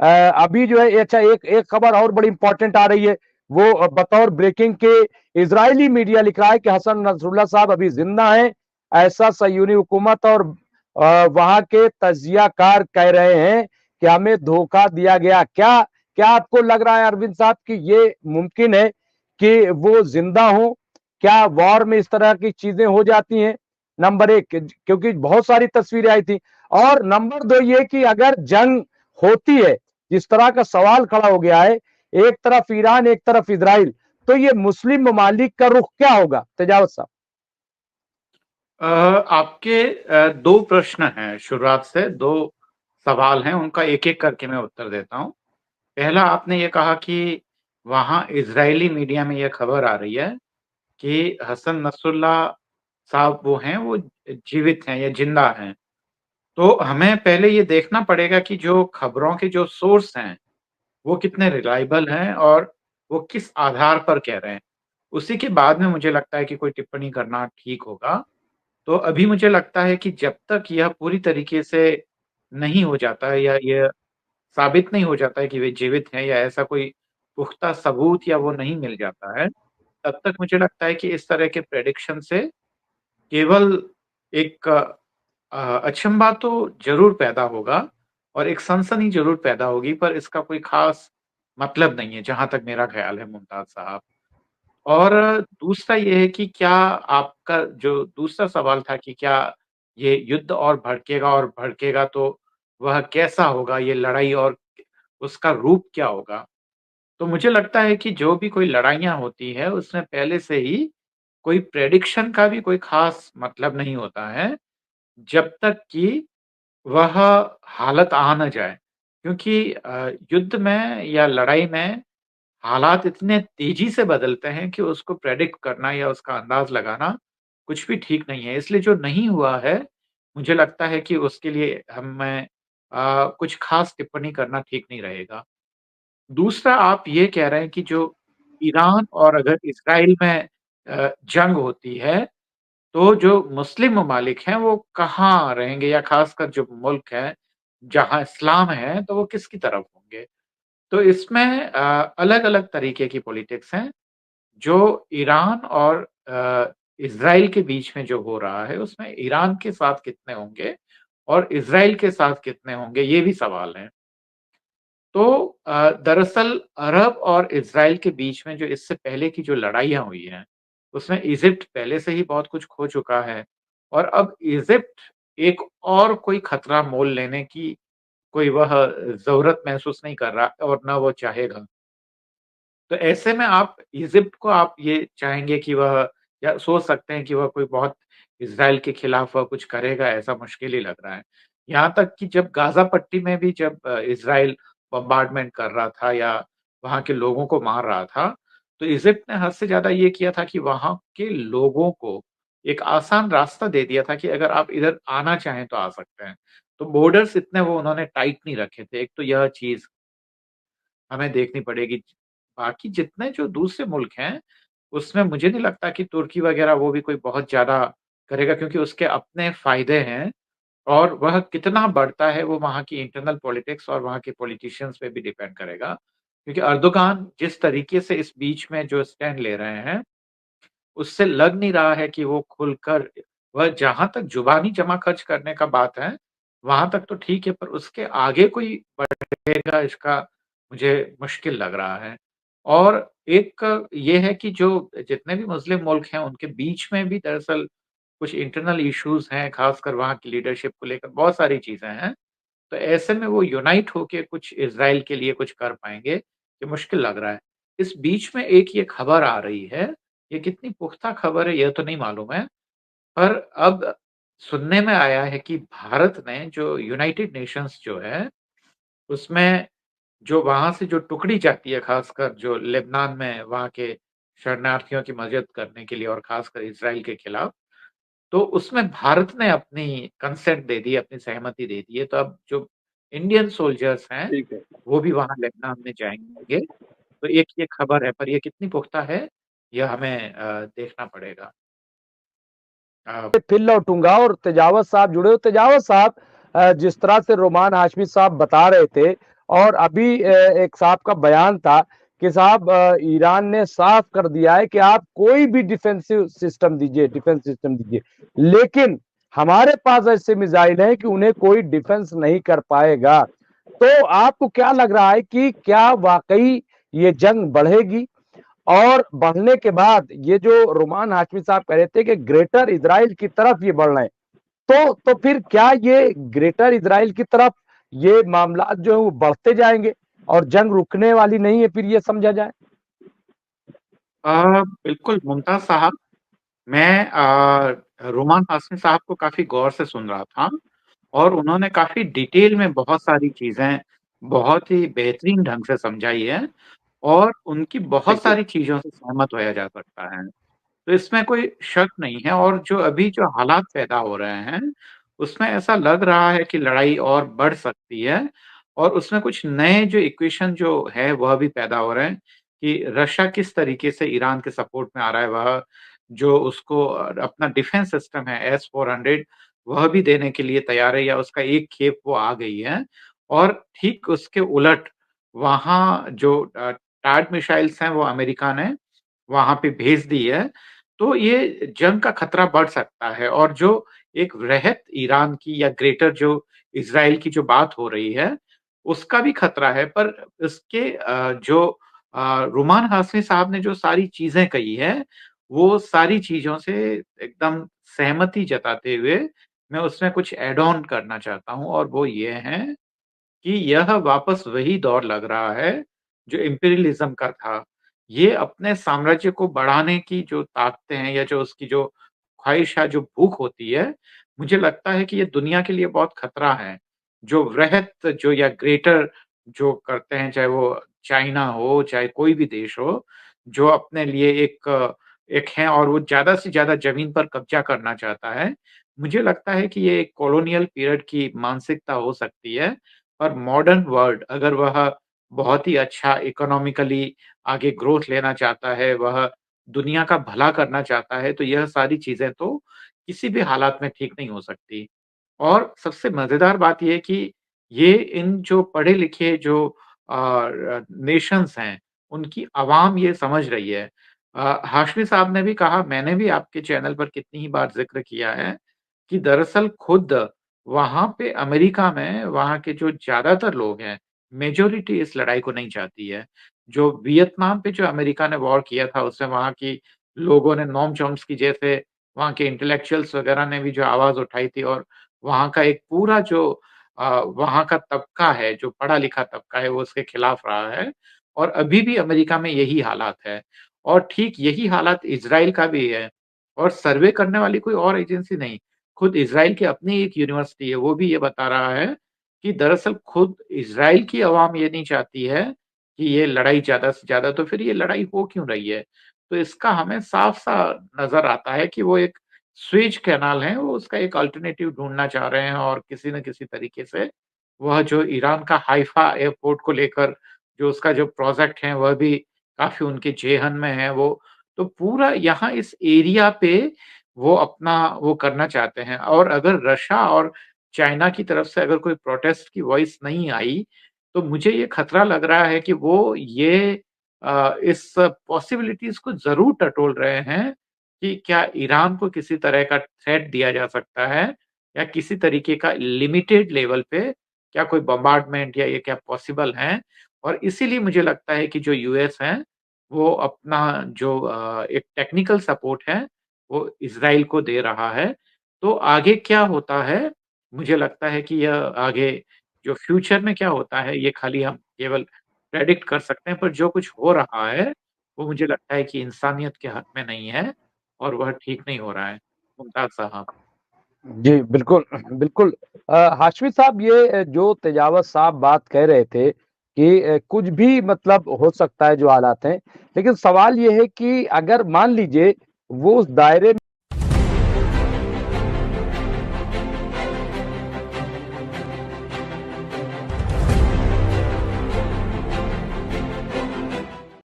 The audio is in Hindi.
अभी जो है अच्छा एक एक खबर और बड़ी इंपॉर्टेंट आ रही है, वो बतौर ब्रेकिंग के इजरायली मीडिया लिख रहा है कि हसन नसरुल्लाह साहब अभी जिंदा हैं, ऐसा सयूनी हुकूमत और वहां के तजियाकार कह रहे हैं कि हमें धोखा दिया गया। क्या क्या आपको लग रहा है अरविंद साहब कि ये मुमकिन है कि वो जिंदा हो? क्या वॉर में इस तरह की चीजें हो जाती हैं? नंबर एक, क्योंकि बहुत सारी तस्वीरें आई थी। और नंबर दो ये कि अगर जंग होती है, जिस तरह का सवाल खड़ा हो गया है, एक तरफ ईरान एक तरफ इजराइल, तो ये मुस्लिम ममालिक का रुख क्या होगा? तेजावत साहब। आपके दो प्रश्न हैं, शुरुआत से दो सवाल हैं, उनका एक एक करके मैं उत्तर देता हूं। पहला, आपने ये कहा कि वहां इजरायली मीडिया में ये खबर आ रही है कि हसन नसरुल्लाह साहब वो हैं, वो जीवित हैं या जिंदा हैं। तो हमें पहले ये देखना पड़ेगा कि जो खबरों के जो सोर्स हैं वो कितने रिलायबल हैं और वो किस आधार पर कह रहे हैं। उसी के बाद में मुझे लगता है कि कोई टिप्पणी करना ठीक होगा। तो अभी मुझे लगता है कि जब तक यह पूरी तरीके से नहीं हो जाता है या ये साबित नहीं हो जाता है कि वे जीवित हैं या ऐसा कोई पुख्ता सबूत या वो नहीं मिल जाता है, तब तक मुझे लगता है कि इस तरह के प्रेडिक्शन से केवल एक अचंभा तो ज़रूर पैदा होगा और एक सनसनी ज़रूर पैदा होगी, पर इसका कोई ख़ास मतलब नहीं है, जहाँ तक मेरा ख़्याल है मुमताज़ साहब। और दूसरा ये है कि क्या आपका जो दूसरा सवाल था कि क्या ये युद्ध और भड़केगा तो वह कैसा होगा, ये लड़ाई और उसका रूप क्या होगा? तो मुझे लगता है कि जो भी कोई लड़ाइयाँ होती हैं, उसमें पहले से ही कोई प्रेडिक्शन का भी कोई ख़ास मतलब नहीं होता है, जब तक कि वह हालत आ ना जाए। क्योंकि युद्ध में या लड़ाई में हालात इतने तेज़ी से बदलते हैं कि उसको प्रेडिक्ट करना या उसका अंदाज़ लगाना कुछ भी ठीक नहीं है। इसलिए जो नहीं हुआ है, मुझे लगता है कि उसके लिए हमें कुछ ख़ास टिप्पणी करना ठीक नहीं रहेगा। दूसरा, आप ये कह रहे हैं कि जो ईरान और अगर इज़राइल में जंग होती है, तो जो मुस्लिम ममालिक हैं, वो कहाँ रहेंगे या ख़ासकर जो मुल्क हैं, जहाँ इस्लाम है, तो वो किसकी तरफ होंगे? तो इसमें अलग-अलग तरीके की पॉलिटिक्स हैं, जो ईरान और इज़राइल के बीच में जो हो रहा है, उसमें ईरान के साथ कितने होंगे और इज़राइल के साथ कितने होंगे, ये भी सवाल है। तो दरअसल अरब और इज़राइल के बीच में जो इससे पहले की जो लड़ाइयाँ हुई हैं, उसमें इजिप्ट पहले से ही बहुत कुछ खो चुका है और अब इजिप्ट एक और कोई खतरा मोल लेने की कोई वह ज़रूरत महसूस नहीं कर रहा और ना वो चाहेगा। तो ऐसे में आप इजिप्ट को आप ये चाहेंगे कि वह या सोच सकते हैं कि वह कोई बहुत इज़राइल के खिलाफ वह कुछ करेगा, ऐसा मुश्किल ही लग रहा है। यहाँ तक कि जब गाज़ा पट्टी में भी जब इज़राइल बम्बार्डमेंट कर रहा था या वहाँ के लोगों को मार रहा था, तो इजिप्ट ने हद से ज़्यादा ये किया था कि वहाँ के लोगों को एक आसान रास्ता दे दिया था कि अगर आप इधर आना चाहें तो आ सकते हैं। तो बॉर्डर्स इतने वो उन्होंने टाइट नहीं रखे थे। एक तो यह चीज़ हमें देखनी पड़ेगी। बाकी जितने जो दूसरे मुल्क हैं, उसमें मुझे नहीं लगता कि तुर्की वग़ैरह वो भी कोई बहुत ज़्यादा करेगा क्योंकि उसके अपने फ़ायदे हैं और वह कितना बढ़ता है वो वहाँ की इंटरनल पॉलिटिक्स और वहाँ के पॉलिटिशियंस पे भी डिपेंड करेगा। क्योंकि अर्दोगान जिस तरीके से इस बीच में जो स्टैंड ले रहे हैं, उससे लग नहीं रहा है कि वो खुलकर वह जहाँ तक ज़ुबानी जमा खर्च करने का बात है, वहाँ तक तो ठीक है पर उसके आगे कोई बढ़ेगा इसका मुझे मुश्किल लग रहा है। और एक ये है कि जो जितने भी मुस्लिम मुल्क हैं उनके बीच में भी दरअसल कुछ इंटरनल इश्यूज़ हैं, ख़ासकर वहाँ की लीडरशिप को लेकर बहुत सारी चीज़ें हैं। तो ऐसे में वो यूनाइट होके कुछ इज़राइल के लिए कुछ कर पाएँगे, ये मुश्किल लग रहा है। इस बीच में एक ये खबर आ रही है, ये कितनी पुख्ता खबर है ये तो नहीं मालूम है, पर अब सुनने में आया है कि भारत ने जो यूनाइटेड नेशंस जो है, उसमें जो वहाँ से जो टुकड़ी जाती है ख़ासकर जो लेबनान में वहाँ के शरणार्थियों की मदद करने के लिए और ख़ासकर इज़राइल के खिलाफ, तो उसमें भारत ने अपनी कंसेंट दे दी है, अपनी सहमति दे दी है। तो अब जो इंडियन सोल्जर्स हैं, ठीक है। वो भी वहाँ लेबनान में जाएँगे। तो एक ये खबर है, पर ये कितनी पुख्ता है, यह हमें देखना पड़ेगा। अ, फिर लौटूंगा और तेजावत साहब जुड़े हो। तेजावत साहब, जिस तरह से रोमान हाशमी साहब बता रहे थे और अभी एक साहब का बयान था कि साहब ईरान ने साफ कर दिया है कि आप कोई भी डिफेंस सिस्टम दीजिए, लेकिन हमारे पास ऐसे मिसाइल हैं कि उन्हें कोई डिफेंस नहीं कर पाएगा। तो आपको क्या लग रहा है कि क्या वाकई ये जंग बढ़ेगी? और बढ़ने के बाद ये जो रुमान हाशमी साहब कह रहे थे कि ग्रेटर इजराइल की तरफ ये बढ़ रहे हैं, तो फिर क्या ये ग्रेटर इजराइल की तरफ ये मामला जो है वो बढ़ते जाएंगे और जंग रुकने वाली नहीं है, फिर ये समझा जाए? बिल्कुल मुमताज साहब, मैं रोमान हाशमी साहब को काफी गौर से सुन रहा था और उन्होंने काफी डिटेल में बहुत सारी चीजें बहुत ही बेहतरीन ढंग से समझाई है और उनकी बहुत बिल्कुल। सारी चीजों से सहमत होया जा सकता है। तो इसमें कोई शक नहीं है और जो अभी जो हालात पैदा हो रहे हैं, उसमें ऐसा लग रहा है कि लड़ाई और बढ़ सकती है और उसमें कुछ नए जो इक्वेशन जो है वह भी पैदा हो रहे हैं कि रशिया किस तरीके से ईरान के सपोर्ट में आ रहा है, वह जो उसको अपना डिफेंस सिस्टम है S-400 वह भी देने के लिए तैयार है या उसका एक खेप वो आ गई है और ठीक उसके उलट वहाँ जो टाड मिसाइल्स हैं वो अमेरिका ने वहाँ पे भेज दी है, तो ये जंग का खतरा बढ़ सकता है और जो एक वृहत ईरान की या ग्रेटर जो इज़राइल की जो बात हो रही है, उसका भी खतरा है। पर इसके जो रुमान हाशमी साहब ने जो सारी चीज़ें कही हैं, वो सारी चीज़ों से एकदम सहमति जताते हुए मैं उसमें कुछ ऐड ऑन करना चाहता हूँ और वो ये है कि यह वापस वही दौर लग रहा है, जो इम्पीरियलिज़्म का था। ये अपने साम्राज्य को बढ़ाने की जो ताकतें हैं या जो उसकी जो ख़्वाहिश है, जो भूख होती है, मुझे लगता है कि ये दुनिया के लिए बहुत खतरा है। जो वृहत जो या ग्रेटर जो करते हैं, चाहे वो चाइना हो, चाहे कोई भी देश हो, जो अपने लिए एक है और वो ज़्यादा से ज़्यादा ज़मीन पर कब्ज़ा करना चाहता है। मुझे लगता है कि ये एक कॉलोनियल पीरियड की मानसिकता हो सकती है और मॉडर्न वर्ल्ड अगर वह बहुत ही अच्छा इकोनॉमिकली आगे ग्रोथ लेना चाहता है, वह दुनिया का भला करना चाहता है, तो यह सारी चीज़ें तो किसी भी हालात में ठीक नहीं हो सकती। और सबसे मज़ेदार बात ये है कि ये इन जो पढ़े-लिखे जो नेशंस हैं, उनकी अवाम ये समझ रही है। हाशमी साहब ने भी कहा, मैंने भी आपके चैनल पर कितनी ही बार ज़िक्र किया है कि दरअसल खुद वहाँ पे अमेरिका में वहाँ के जो ज़्यादातर लोग हैं, मेजॉरिटी इस लड़ाई को नहीं चाहती है। जो वियतनाम पे जो अमेरिका ने वॉर किया था, उसमें वहाँ की लोगों ने नोम चॉम्स्की जैसे वहाँ के इंटेलेक्चुअल्स वगैरह ने भी जो आवाज़ उठाई थी और वहाँ का एक पूरा जो वहाँ का तबका है, जो पढ़ा-लिखा तबका है, वो उसके खिलाफ रहा है और अभी भी अमेरिका में यही हालात है और ठीक यही हालात इज़राइल का भी है और सर्वे करने वाली कोई और एजेंसी नहीं, खुद इज़राइल की अपनी एक यूनिवर्सिटी है, वो भी ये बता रहा है कि दरअसल खुद इज़राइल की अवाम ये नहीं चाहती है कि ये लड़ाई ज़्यादा से ज़्यादा तो फिर ये लड़ाई हो क्यों रही है? तो इसका हमें साफ-सा नज़र आता है कि वो एक स्वेज कैनाल है, वो उसका एक अल्टरनेटिव ढूँढना चाह रहे हैं और किसी न किसी तरीके से वह जो ईरान का हाइफ़ा एयरपोर्ट को लेकर जो उसका जो प्रोजेक्ट है, वह भी काफ़ी उनके जेहन में है वो। तो पूरा यहाँ इस एरिया पे वो अपना वो करना चाहते हैं और अगर रशिया और चाइना की तरफ से अगर कोई प्रोटेस्ट की वॉइस नहीं आई, तो मुझे ये खतरा लग रहा है कि वो ये इस पॉसिबिलिटीज़ को ज़रूर टटोल रहे हैं कि क्या ईरान को किसी तरह का थ्रेट दिया जा सकता है या किसी तरीके का लिमिटेड लेवल पे क्या कोई बम्बार्डमेंट या ये क्या पॉसिबल है? और इसीलिए मुझे लगता है कि जो यूएस है, वो अपना जो एक टेक्निकल सपोर्ट है, वो इज़राइल को दे रहा है। तो आगे क्या होता है, मुझे लगता है कि यह आगे जो फ्यूचर में क्या होता है, ये खाली हम केवल प्रेडिक्ट कर सकते हैं, पर जो कुछ हो रहा है, वो मुझे लगता है कि इंसानियत के हक में नहीं है और वह ठीक नहीं हो रहा है। मुमताज़ साहब। जी, बिल्कुल, बिल्कुल। हाशमी साहब ये जो तेजावत साहब बात कह रहे थे कि कुछ भी मतलब हो सकता है जो हालात हैं, लेकिन सवाल ये है कि अगर मान लीजिए वो उस दायरे